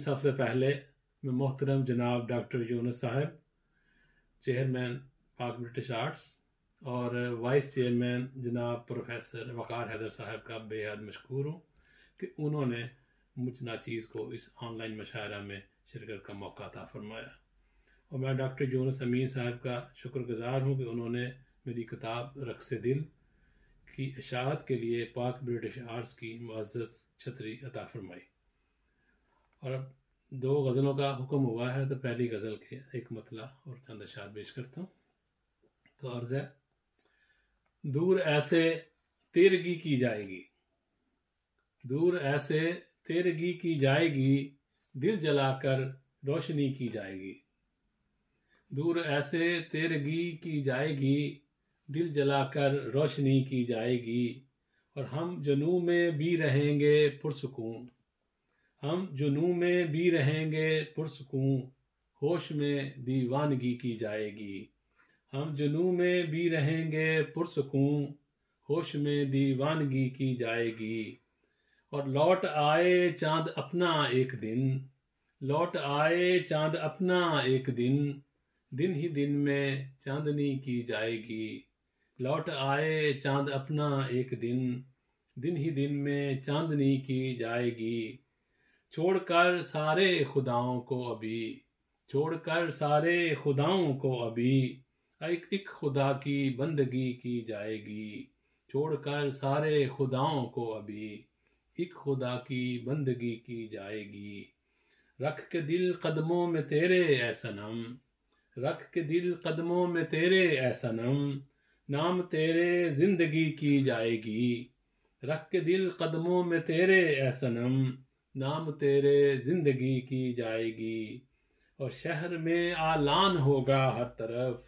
सबसे पहले मैं मोहतरम जनाब डॉक्टर यूनुस साहब, चेयरमैन पाक ब्रिटिश आर्ट्स और वाइस चेयरमैन जनाब प्रोफेसर वक़ार हैदर साहब का बेहद मशकूर हूँ कि उन्होंने मुझ नाचीज़ को इस ऑनलाइन मुशायरा में शिरकत का मौका अता फरमाया। और मैं डॉक्टर यूनुस अमीन साहब का शुक्रगुजार हूँ कि उन्होंने मेरी किताब रक़्स दिल की इशाअत के लिए पाक ब्रिटिश आर्ट्स की मुअज़्ज़ज़ छतरी अता फरमाई। और अब 2 गज़लों का हुक्म हुआ है तो पहली गज़ल के एक मतला और चंद अशार पेश करता हूँ। तो अर्ज़ है, दूर ऐसे तेरगी की जाएगी, दूर ऐसे तेरगी की जाएगी, दिल जलाकर रोशनी की जाएगी। दूर ऐसे तेरगी की जाएगी, दिल जलाकर रोशनी की जाएगी। और हम जुनू में भी रहेंगे पुरसुकून, हम जुनू में भी रहेंगे पुरसुकून, होश में दीवानगी की जाएगी। हम जुनू में भी रहेंगे पुरसुकून, होश में दीवानगी की जाएगी। और लौट आए चाँद अपना एक दिन, लौट आए चाँद अपना एक दिन, दिन ही दिन में चांदनी की जाएगी। लौट आए चाँद अपना एक दिन, दिन ही दिन में चांदनी की जाएगी। छोड़कर सारे खुदाओं को अभी, छोड़कर सारे खुदाओं को अभी, एक खुदा की बंदगी की जाएगी। छोड़कर सारे खुदाओं को अभी, एक खुदा की बंदगी की जाएगी। रख के दिल कदमों में तेरे ऐ सनम, रख के दिल कदमों में तेरे ऐ सनम, नाम तेरे जिंदगी की जाएगी। रख के दिल कदमों में तेरे ऐ सनम, नाम तेरे जिंदगी की जाएगी। और शहर में आलान होगा हर तरफ,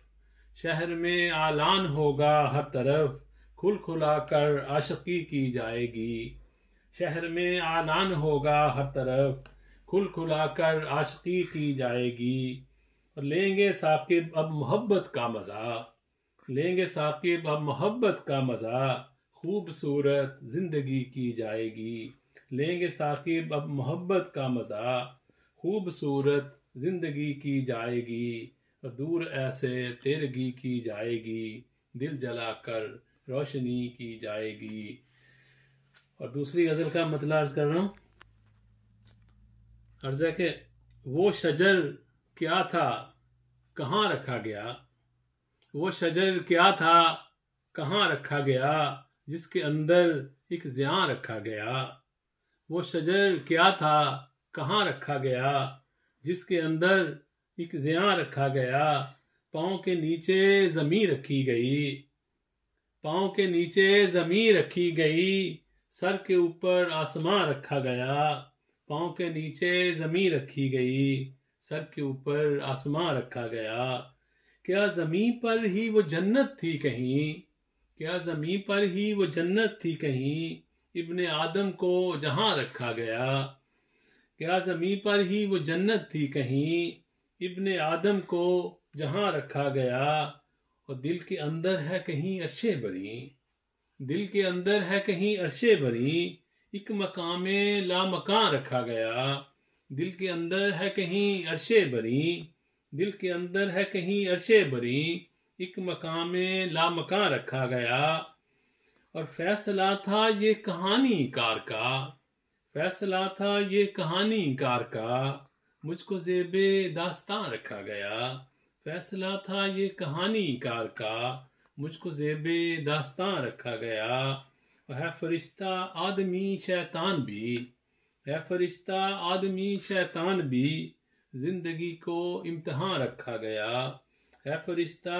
शहर में आलान होगा हर तरफ, खुल खुला कर आशिकी की जाएगी। शहर में आलान होगा हर तरफ, खुल खुला कर आशिकी की जाएगी। और लेंगे साकिब अब मोहब्बत का मज़ा, लेंगे साकिब अब मोहब्बत का मज़ा, खूबसूरत ज़िंदगी की जाएगी। लेंगे साकिब अब मोहब्बत का मज़ा, खूबसूरत ज़िंदगी की जाएगी। और दूर ऐसे तेरगी की जाएगी, दिल जलाकर रोशनी की जाएगी। और दूसरी गज़ल का मतलब अर्ज़ कर रहा हूँ। अर्ज़ है कि वो शजर क्या था कहाँ रखा गया, वो शजर क्या था कहाँ रखा गया, जिसके अंदर एक ज़ियां रखा गया। वो शजर क्या था कहाँ रखा गया, जिसके अंदर एक ज़ियां रखा गया। पाँव के नीचे ज़मीं रखी गई, पाँव के नीचे ज़मीं रखी गई, सर के ऊपर आसमां रखा गया। पाँव के नीचे ज़मीं रखी गई, सर के ऊपर आसमां रखा गया। क्या ज़मीं पर ही वो जन्नत थी कहीं, क्या ज़मीं पर ही वो जन्नत थी कहीं, इब्ने आदम को जहाँ रखा गया। क्या ज़मीं पर ही वो जन्नत थी कहीं, इब्ने आदम को जहाँ रखा गया। और दिल के अंदर है कहीं अर्शे बरी, दिल के अंदर है कहीं अर्शे बरी, एक मकामे लामकां रखा गया। दिल के अंदर है कहीं अर्शे बरी, दिल के अंदर है कहीं अर्शे बरी, एक मकामे लामकां रखा गया। और फैसला था ये कहानी कार का, फैसला था ये कहानी कार का, मुझको ज़ेबे दास्तां रखा गया। फैसला था ये कहानी कार का, मुझको ज़ेबे दास्तां रखा गया। और है फरिश्ता आदमी शैतान भी, है फरिश्ता आदमी शैतान भी, जिंदगी को इम्तिहान रखा गया। है फरिश्ता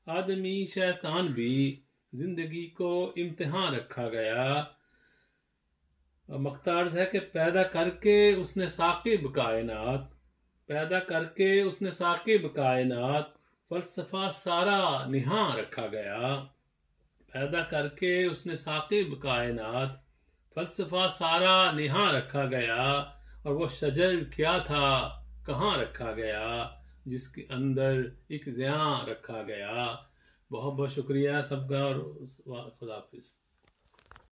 आदमी शैतान भी, जिंदगी को इम्तिहान रखा गया। मख्तार्ज है कि पैदा करके उसने साकिब कायनात, पैदा करके उसने साकिब कायनात, फलसफा सारा निहां रखा गया। पैदा करके उसने साकिब कायनात, फलसफा सारा निहां रखा गया। और वो शजर क्या था कहाँ रखा गया, जिसके अंदर एक ज़ियां रखा गया। बहुत बहुत शुक्रिया सबका और खुदा हाफिज़।